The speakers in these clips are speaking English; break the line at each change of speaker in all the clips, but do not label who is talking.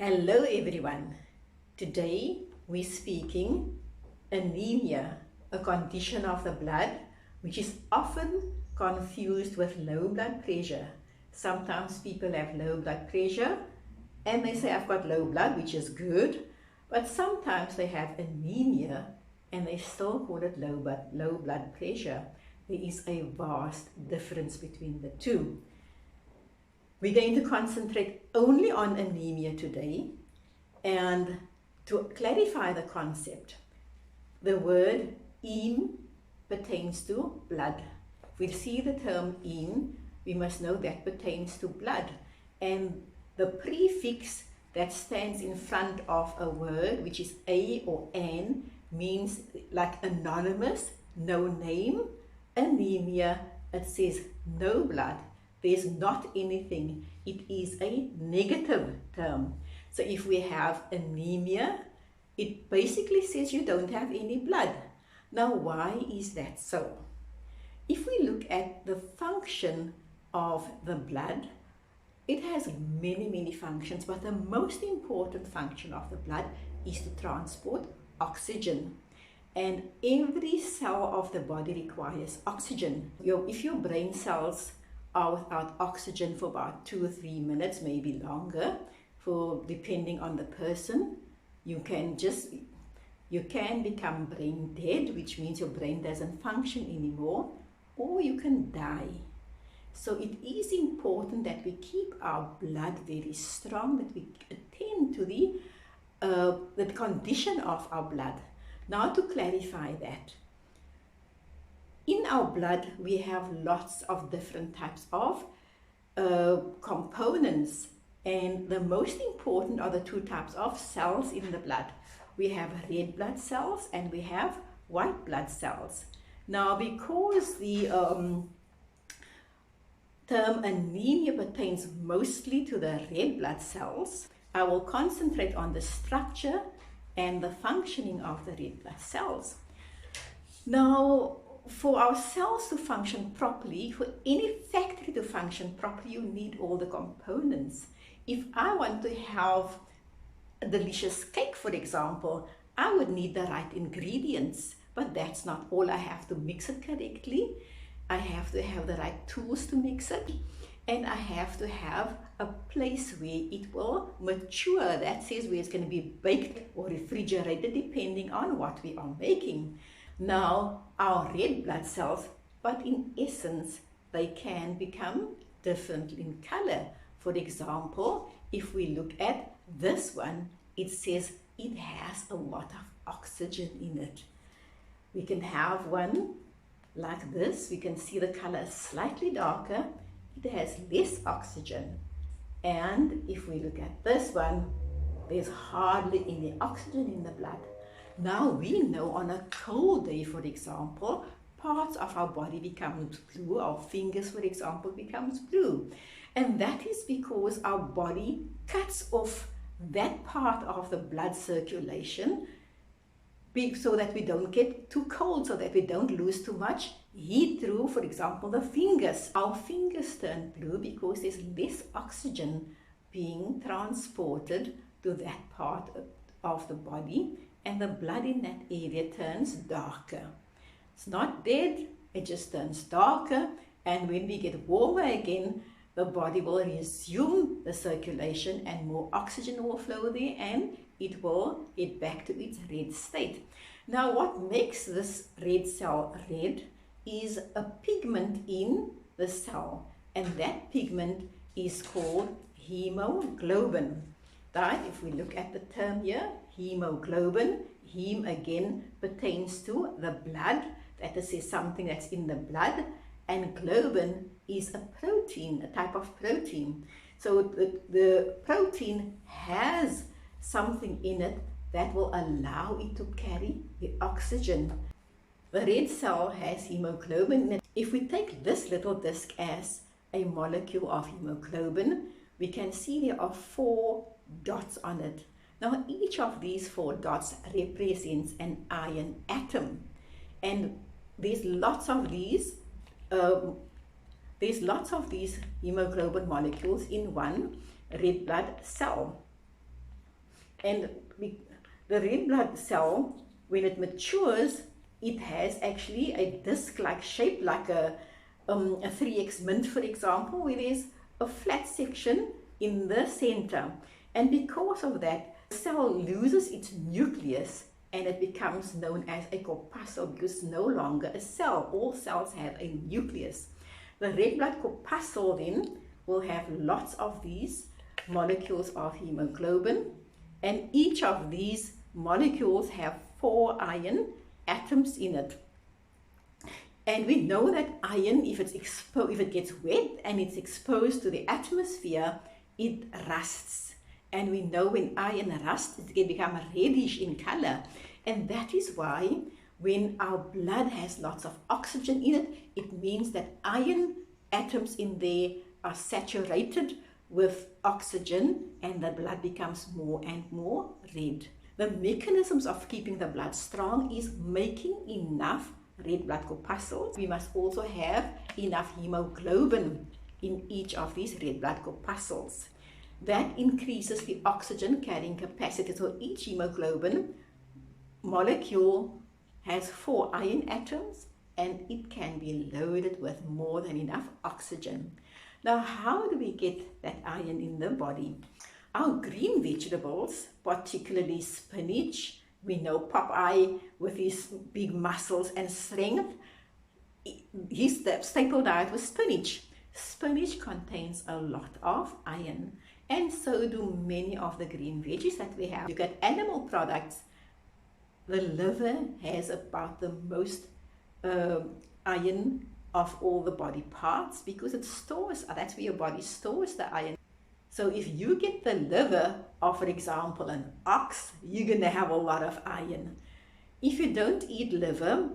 Hello everyone. Today we're speaking anemia, a condition of the blood which is often confused with low blood pressure. Sometimes people have low blood pressure and they say I've got low blood, which is good, but sometimes they have anemia and they still call it low blood pressure. There is a vast difference between the two. We're going to concentrate only on anemia today, and to clarify the concept, the word "em" pertains to blood. If we see the term "em," we must know that pertains to blood, and the prefix that stands in front of a word, which is a or an, means like anonymous, no name. Anemia, it says no blood. There's not anything. It is a negative term. So if we have anemia, it basically says you don't have any blood. Now, why is that so? If we look at the function of the blood, it has many functions, but the most important function of the blood is to transport oxygen. And every cell of the body requires oxygen. If your brain cells are without oxygen for about 2 or 3 minutes, maybe longer, depending on the person, you can become brain dead, which means your brain doesn't function anymore, or you can die. So it is important that we keep our blood very strong, that we attend to the condition of our blood. Now, to clarify that, in our blood, we have lots of different types of components, and the most important are the two types of cells in the blood. We have red blood cells and we have white blood cells. Now, because the term anemia pertains mostly to the red blood cells, I will concentrate on the structure and the functioning of the red blood cells. Now, for our cells to function properly, for any factory to function properly, you need all the components. If I want to have a delicious cake, for example, I would need the right ingredients, but that's not all. I have to mix it correctly. I have to have the right tools to mix it, and I have to have a place where it will mature. That says where it's going to be baked or refrigerated, depending on what we are making. Now, our red blood cells, but in essence, they can become different in color. For example, if we look at this one, it says it has a lot of oxygen in it. We can have one like this. We can see the color is slightly darker. It has less oxygen. And if we look at this one, there's hardly any oxygen in the blood. Now we know on a cold day, for example, parts of our body becomes blue. Our fingers, for example, becomes blue. And that is because our body cuts off that part of the blood circulation so that we don't get too cold, so that we don't lose too much heat through, for example, the fingers. Our fingers turn blue because there's less oxygen being transported to that part of the body, and the blood in that area turns darker. It's not dead, it just turns darker, and when we get warmer again, the body will resume the circulation and more oxygen will flow there, and it will get back to its red state. Now, what makes this red cell red is a pigment in the cell, and that pigment is called hemoglobin. Right? If we look at the term here, hemoglobin, heme again pertains to the blood. That is something that's in the blood, and globin is a protein, a type of protein. So the protein has something in it that will allow it to carry the oxygen. The red cell has hemoglobin in it. If we take this little disc as a molecule of hemoglobin, we can see there are 4 dots on it. Now, each of these 4 dots represents an iron atom, and there's lots of these hemoglobin molecules in one red blood cell. And the red blood cell, when it matures, it has actually a disc-like shape, like a 3x mint, for example, where there's a flat section in the center. And because of that, the cell loses its nucleus and it becomes known as a corpuscle, because it's no longer a cell. All cells have a nucleus. The red blood corpuscle then will have lots of these molecules of hemoglobin, and each of these molecules have 4 iron atoms in it. And we know that iron, if it gets wet and it's exposed to the atmosphere, it rusts. And we know when iron rusts, it can become reddish in color. And that is why when our blood has lots of oxygen in it, it means that iron atoms in there are saturated with oxygen, and the blood becomes more and more red. The mechanisms of keeping the blood strong is making enough red blood corpuscles. We must also have enough hemoglobin in each of these red blood corpuscles. That increases the oxygen carrying capacity. So each hemoglobin molecule has 4 iron atoms, and it can be loaded with more than enough oxygen. Now, how do we get that iron in the body? Our green vegetables, particularly spinach, we know Popeye with his big muscles and strength, his staple diet was spinach. Spinach contains a lot of iron, and so do many of the green veggies that we have. You get animal products. The liver has about the most iron of all the body parts, because it stores, that's where your body stores the iron. So if you get the liver of, for example, an ox, you're going to have a lot of iron. If you don't eat liver,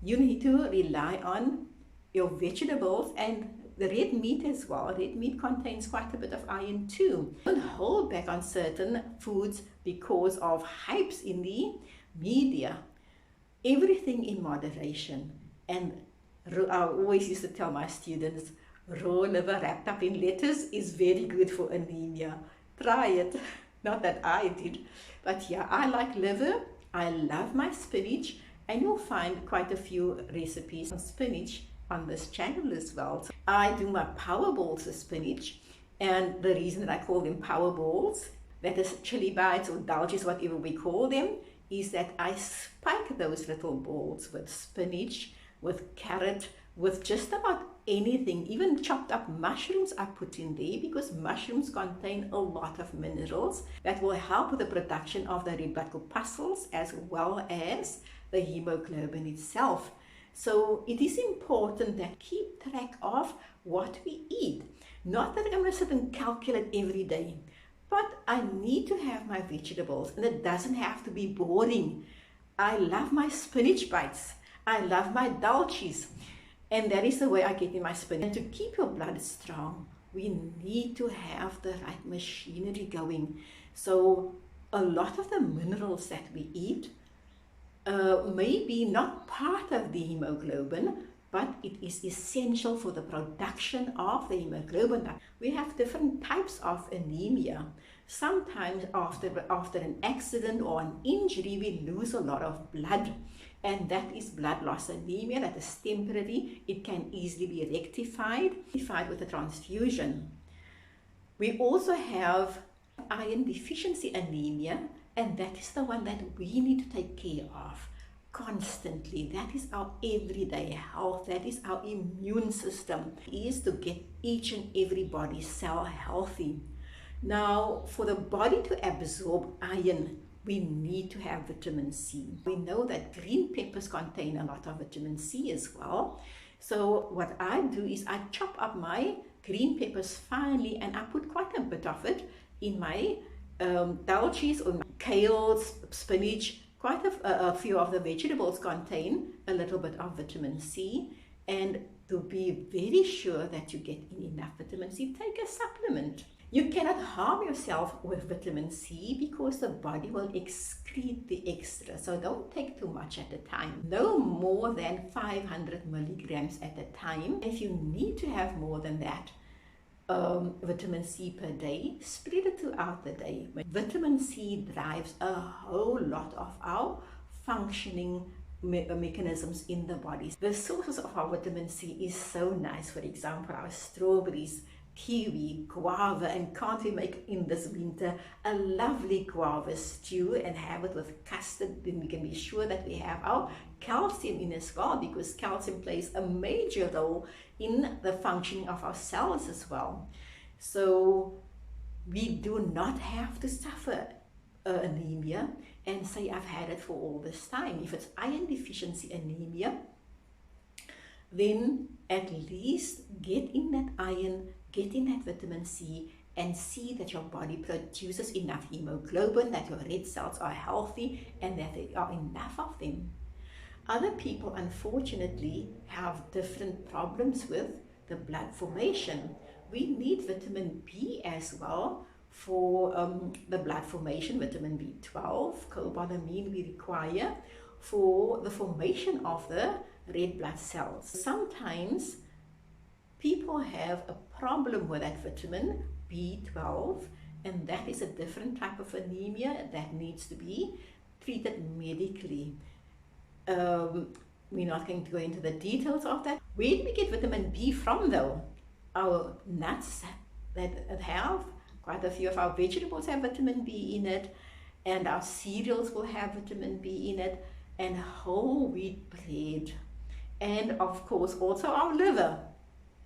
you need to rely on your vegetables and the red meat as well. Red meat contains quite a bit of iron too. Don't hold back on certain foods because of hypes in the media. Everything in moderation. And I always used to tell my students, raw liver wrapped up in lettuce is very good for anemia. Try it. Not that I did, but yeah, I like liver. I love my spinach, and you'll find quite a few recipes on spinach on this channel as well. So I do my power balls with spinach, and the reason that I call them power balls, that is chili bites or dulces, whatever we call them, is that I spike those little balls with spinach, with carrot, with just about anything. Even chopped up mushrooms I put in there, because mushrooms contain a lot of minerals that will help with the production of the red blood corpuscles as well as the hemoglobin itself. So it is important that keep track of what we eat. Not that I'm going to sit and calculate every day, but I need to have my vegetables, and it doesn't have to be boring. I love my spinach bites. I love my dulces. And that is the way I get in my spinach. And to keep your blood strong, we need to have the right machinery going. So a lot of the minerals that we eat may be not part of the hemoglobin, but it is essential for the production of the hemoglobin. We have different types of anemia. Sometimes after an accident or an injury, we lose a lot of blood. And that is blood loss anemia. That is temporary. It can easily be rectified with a transfusion. We also have iron deficiency anemia, and that is the one that we need to take care of constantly. That is our everyday health. That is our immune system, is to get each and every body cell healthy. Now, for the body to absorb iron, we need to have vitamin C. We know that green peppers contain a lot of vitamin C as well. So what I do is I chop up my green peppers finely, and I put quite a bit of it in my dulces or kale, spinach. Quite a few of the vegetables contain a little bit of vitamin C. And to be very sure that you get enough vitamin C, take a supplement. You cannot harm yourself with vitamin C because the body will excrete the extra. So don't take too much at a time. No more than 500 milligrams at a time. If you need to have more than that, vitamin C per day, spread it throughout the day. Vitamin C drives a whole lot of our functioning mechanisms in the body. The sources of our vitamin C is so nice. For example, our strawberries, kiwi, guava, and can't we make in this winter a lovely guava stew and have it with custard? Then we can be sure that we have our calcium in as well, because calcium plays a major role in the functioning of our cells as well. So we do not have to suffer anemia and say I've had it for all this time. If it's iron deficiency anemia, then at least get in that iron, get in that vitamin C, and see that your body produces enough hemoglobin, that your red cells are healthy, and that there are enough of them. Other people, unfortunately, have different problems with the blood formation. We need vitamin B as well for the blood formation, vitamin B12, cobalamin we require for the formation of the red blood cells. Sometimes people have a problem with that vitamin B12, and that is a different type of anemia that needs to be treated medically. We're not going to go into the details of that. Where do we get vitamin B from though? Our nuts that have quite a few of our vegetables have vitamin B in it, and our cereals will have vitamin B in it, and whole wheat bread, and of course also our liver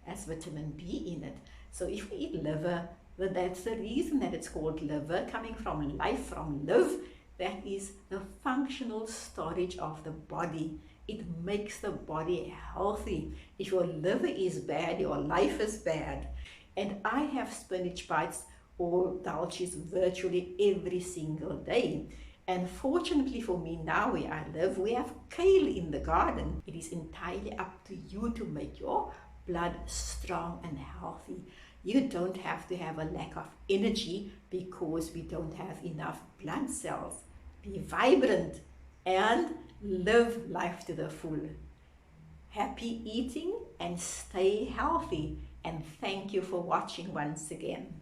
has vitamin B in it. So if we eat liver, that's the reason that it's called liver, coming from life, from live. That is the functional storage of the body. It makes the body healthy. If your liver is bad, your life is bad. And I have spinach bites or dulces virtually every single day. And fortunately for me, now where I live, we have kale in the garden. It is entirely up to you to make your blood strong and healthy. You don't have to have a lack of energy because we don't have enough blood cells. Be vibrant and live life to the full. Happy eating and stay healthy. And thank you for watching once again.